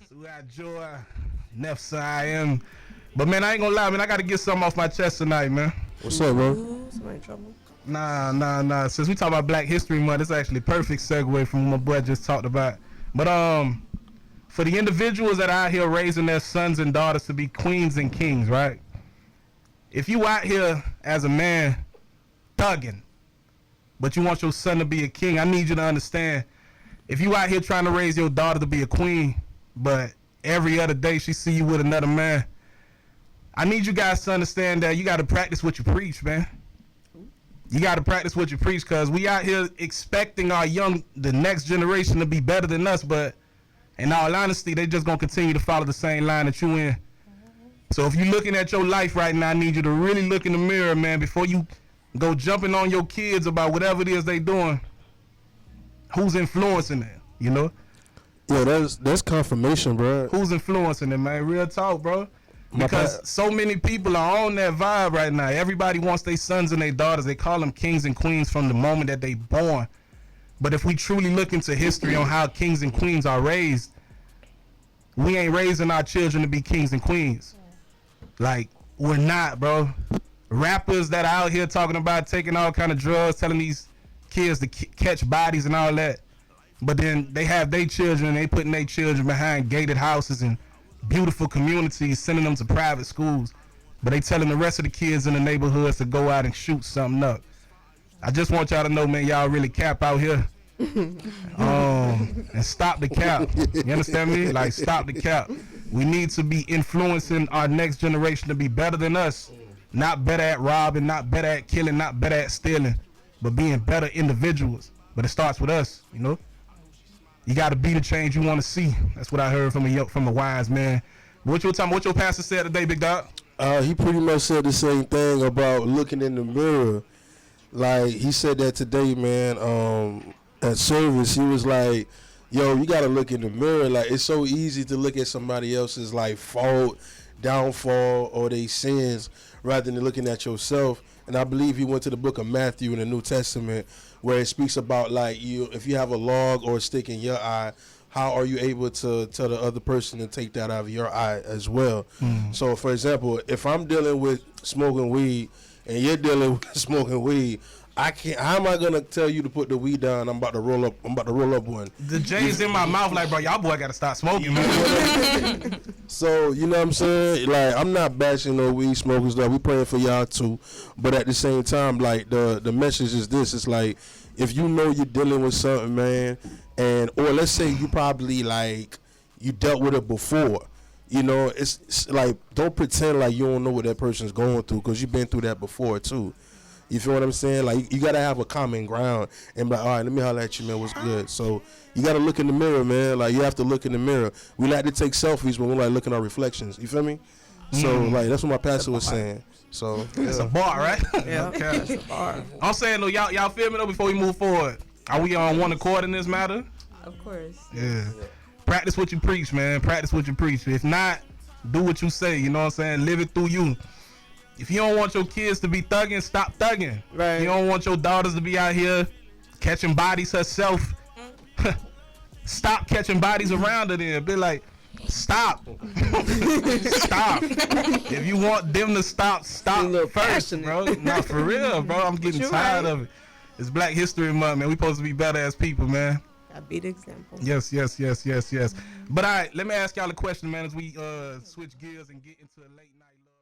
So we got Joy, Nefsa, I am. But man, I ain't gonna lie, man. I gotta get something off my chest tonight, man. What's up, bro? Somebody in trouble? Nah. Since we talk about Black History Month, it's actually a perfect segue from what my boy just talked about. But for the individuals that are out here raising their sons and daughters to be queens and kings, right? If you out here as a man thugging, but you want your son to be a king, I need you to understand. If you out here trying to raise your daughter to be a queen, but every other day she see you with another man, I need you guys to understand that you got to practice what you preach, man. You got to practice what you preach, because we out here expecting the next generation to be better than us, but in all honesty, they just going to continue to follow the same line that you in. So if you're looking at your life right now, I need you to really look in the mirror, man, before you go jumping on your kids about whatever it is they doing. Who's influencing them, you know? Yeah, that's confirmation, bro. Who's influencing them, man? Real talk, bro. Because so many people are on that vibe right now. Everybody wants their sons and their daughters. They call them kings and queens from the moment that they born. But if we truly look into history on how kings and queens are raised, we ain't raising our children to be kings and queens. Like, we're not, bro. Rappers that are out here talking about taking all kind of drugs, telling these kids to catch bodies and all that. But then they have their children, and they putting their children behind gated houses and beautiful communities, sending them to private schools. But they telling the rest of the kids in the neighborhoods to go out and shoot something up. I just want y'all to know, man, y'all really cap out here. And stop the cap. You understand me? Like, stop the cap. We need to be influencing our next generation to be better than us. Not better at robbing, not better at killing, not better at stealing, but being better individuals. But it starts with us, you know? You got to be the change you want to see. That's what I heard from a wise man. What your pastor said today, big dog? He pretty much said the same thing about looking in the mirror. Like, he said that today, man, at service. He was like, yo, you got to look in the mirror. Like, it's so easy to look at somebody else's, like, fault, downfall, or they sins, rather than looking at yourself. And I believe he went to the book of Matthew in the New Testament, where it speaks about, like, if you have a log or a stick in your eye, how are you able to tell the other person to take that out of your eye as well? So, for example, if I'm dealing with smoking weed and you're dealing with smoking weed, I can't. How am I gonna tell you to put the weed down? I'm about to roll up one. The J's in my mouth, like, bro, y'all boy gotta stop smoking, man. So, you know what I'm saying? Like, I'm not bashing no weed smokers, though. We praying for y'all too. But at the same time, like, the message is this: it's like, if you know you're dealing with something, man, or let's say you probably, like, you dealt with it before. You know, it's like, don't pretend like you don't know what that person's going through, because you've been through that before too. You feel what I'm saying? Like, you got to have a common ground and be like, all right, let me holler at you, man, what's good? So you got to look in the mirror, man. Like, you have to look in the mirror. We like to take selfies when we like looking at our reflections. You feel me? So, like, that's what my pastor was saying. So, yeah. It's a bar, right? Yeah, okay. It's a bar. I'm saying, though, y'all feel me, though, before we move forward? Are we on one accord in this matter? Of course. Yeah. Practice what you preach, man. Practice what you preach. If not, do what you say. You know what I'm saying? Live it through you. If you don't want your kids to be thugging, stop thugging. Right. You don't want your daughters to be out here catching bodies herself. Stop catching bodies around her then. Be like, stop. Stop. If you want them to stop first, passionate. bro. Not for real, bro. I'm getting tired of it. It's Black History Month, man. We supposed to be better as people, man. Gotta be the example. Yes. But all right, let me ask y'all a question, man, as we switch gears and get into a late night love.